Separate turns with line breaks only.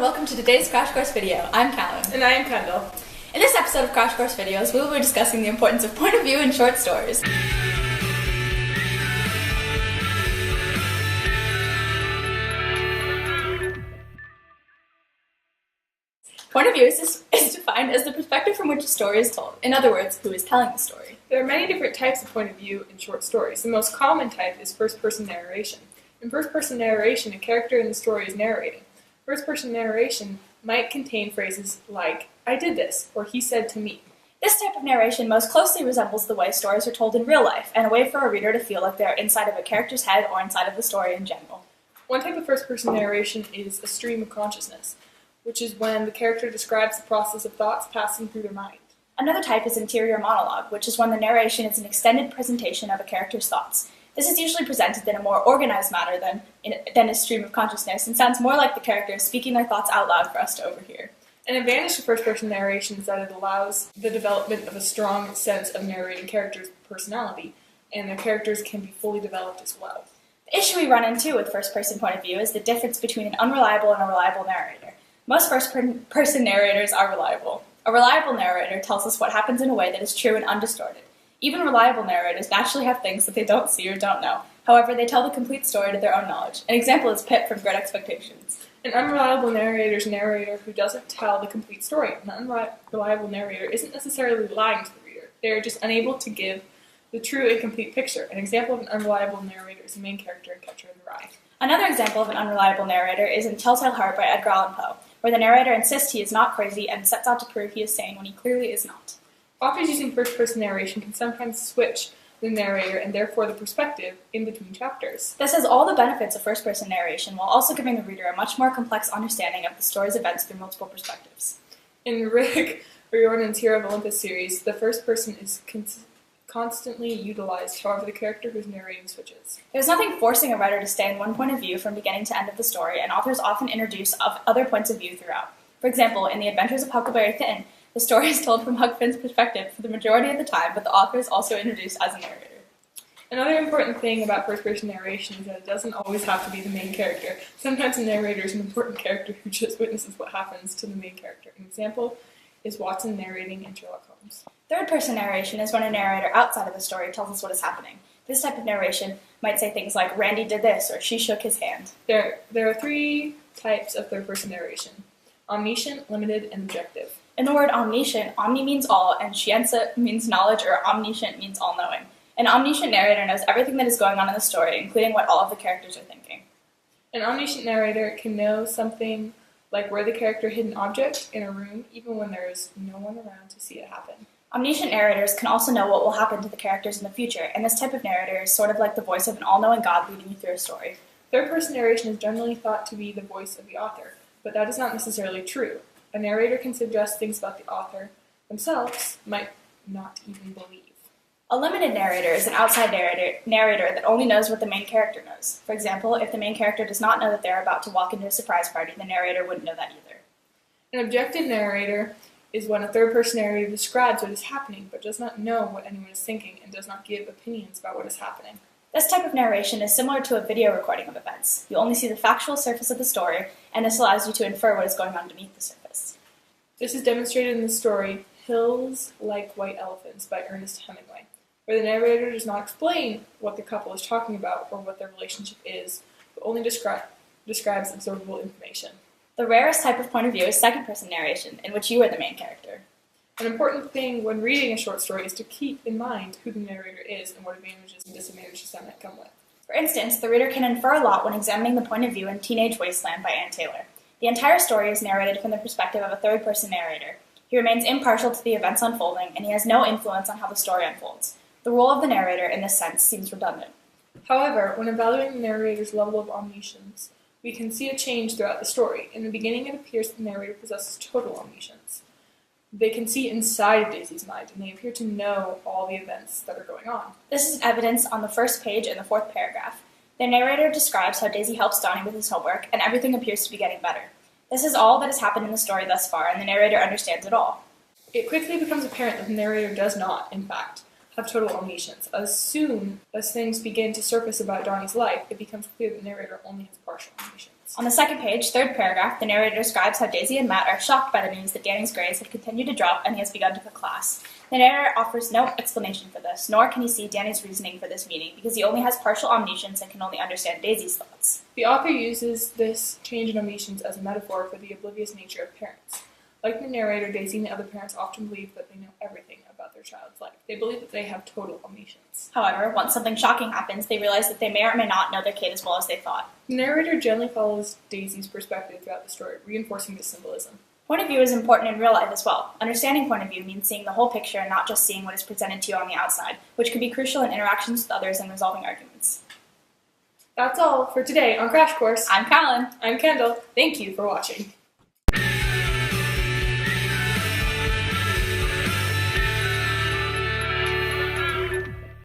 welcome to today's Crash Course video. I'm Callum.
And I am Kendall.
In this episode of Crash Course videos, we will be discussing the importance of point of view in short stories. Point of view is defined as the perspective from which a story is told. In other words, who is telling the story.
There are many different types of point of view in short stories. The most common type is first-person narration. In first-person narration, a character in the story is narrating. First-person narration might contain phrases like, "I did this," or "he said to me."
This type of narration most closely resembles the way stories are told in real life, and a way for a reader to feel like they're inside of a character's head or inside of the story in general.
One type of first-person narration is a stream of consciousness, which is when the character describes the process of thoughts passing through their mind.
Another type is interior monologue, which is when the narration is an extended presentation of a character's thoughts. This is usually presented in a more organized manner than a stream of consciousness, and sounds more like the characters speaking their thoughts out loud for us to overhear.
An advantage to first-person narration is that it allows the development of a strong sense of narrating characters' personality, and their characters can be fully developed as well.
The issue we run into with first-person point of view is the difference between an unreliable and a reliable narrator. Most first-person narrators are reliable. A reliable narrator tells us what happens in a way that is true and undistorted. Even reliable narrators naturally have things that they don't see or don't know. However, they tell the complete story to their own knowledge. An example is Pip from Great Expectations.
An unreliable narrator is a narrator who doesn't tell the complete story. An unreliable narrator isn't necessarily lying to the reader. They are just unable to give the true and complete picture. An example of an unreliable narrator is the main character in Catcher in the Rye.
Another example of an unreliable narrator is in Telltale Heart by Edgar Allan Poe, where the narrator insists he is not crazy and sets out to prove he is sane when he clearly is not.
Authors using first-person narration can sometimes switch the narrator and therefore the perspective in between chapters.
This has all the benefits of first-person narration while also giving the reader a much more complex understanding of the story's events through multiple perspectives.
In Rick Riordan's Hero of Olympus series, the first person is constantly utilized, however the character who's narrating switches.
There's nothing forcing a writer to stay in one point of view from beginning to end of the story, and authors often introduce other points of view throughout. For example, in The Adventures of Huckleberry Finn, the story is told from Huck Finn's perspective for the majority of the time, but the author is also introduced as a narrator.
Another important thing about first-person narration is that it doesn't always have to be the main character. Sometimes a narrator is an important character who just witnesses what happens to the main character. An example is Watson narrating in Sherlock Holmes.
Third-person narration is when a narrator outside of the story tells us what is happening. This type of narration might say things like, "Randy did this," or "She shook his hand."
There are three types of third-person narration: omniscient, limited, and objective.
In the word omniscient, omni means all, and scienza means knowledge, or omniscient means all-knowing. An omniscient narrator knows everything that is going on in the story, including what all of the characters are thinking.
An omniscient narrator can know something like where the character hid an object in a room, even when there is no one around to see it happen.
Omniscient narrators can also know what will happen to the characters in the future, and this type of narrator is sort of like the voice of an all-knowing God leading you through a story.
Third-person narration is generally thought to be the voice of the author, but that is not necessarily true. A narrator can suggest things about the author themselves might not even believe.
A limited narrator is an outside narrator that only knows what the main character knows. For example, if the main character does not know that they're about to walk into a surprise party, the narrator wouldn't know that either.
An objective narrator is when a third-person narrator describes what is happening but does not know what anyone is thinking and does not give opinions about what is happening.
This type of narration is similar to a video recording of events. You only see the factual surface of the story, and this allows you to infer what is going on beneath the surface.
This is demonstrated in the story Hills Like White Elephants by Ernest Hemingway, where the narrator does not explain what the couple is talking about or what their relationship is, but only describes observable information.
The rarest type of point of view is second-person narration, in which you are the main character.
An important thing when reading a short story is to keep in mind who the narrator is and what advantages and disadvantages that might come with.
For instance, the reader can infer a lot when examining the point of view in Teenage Wasteland by Ann Taylor. The entire story is narrated from the perspective of a third-person narrator. He remains impartial to the events unfolding, and he has no influence on how the story unfolds. The role of the narrator, in this sense, seems redundant.
However, when evaluating the narrator's level of omniscience, we can see a change throughout the story. In the beginning, it appears that the narrator possesses total omniscience. They can see inside Daisy's mind, and they appear to know all the events that are going on.
This is evidenced on the first page in the fourth paragraph. The narrator describes how Daisy helps Donnie with his homework, and everything appears to be getting better. This is all that has happened in the story thus far, and the narrator understands it all.
It quickly becomes apparent that the narrator does not, in fact, have total omniscience. As soon as things begin to surface about Donnie's life, it becomes clear that the narrator only has partial omniscience. emotions.
On the second page, third paragraph, the narrator describes how Daisy and Matt are shocked by the news that Danny's grades have continued to drop and he has begun to cut class. The narrator offers no explanation for this, nor can he see Danny's reasoning for this meaning, because he only has partial omniscience and can only understand Daisy's thoughts.
The author uses this change in omniscience as a metaphor for the oblivious nature of parents. Like the narrator, Daisy and the other parents often believe that they know everything about their child's life. They believe that they have total omniscience.
However, once something shocking happens, they realize that they may or may not know their kid as well as they thought.
The narrator generally follows Daisy's perspective throughout the story, reinforcing this symbolism.
Point of view is important in real life as well. Understanding point of view means seeing the whole picture and not just seeing what is presented to you on the outside, which can be crucial in interactions with others and resolving arguments.
That's all for today on Crash Course.
I'm Callan.
I'm Kendall. Thank you for watching.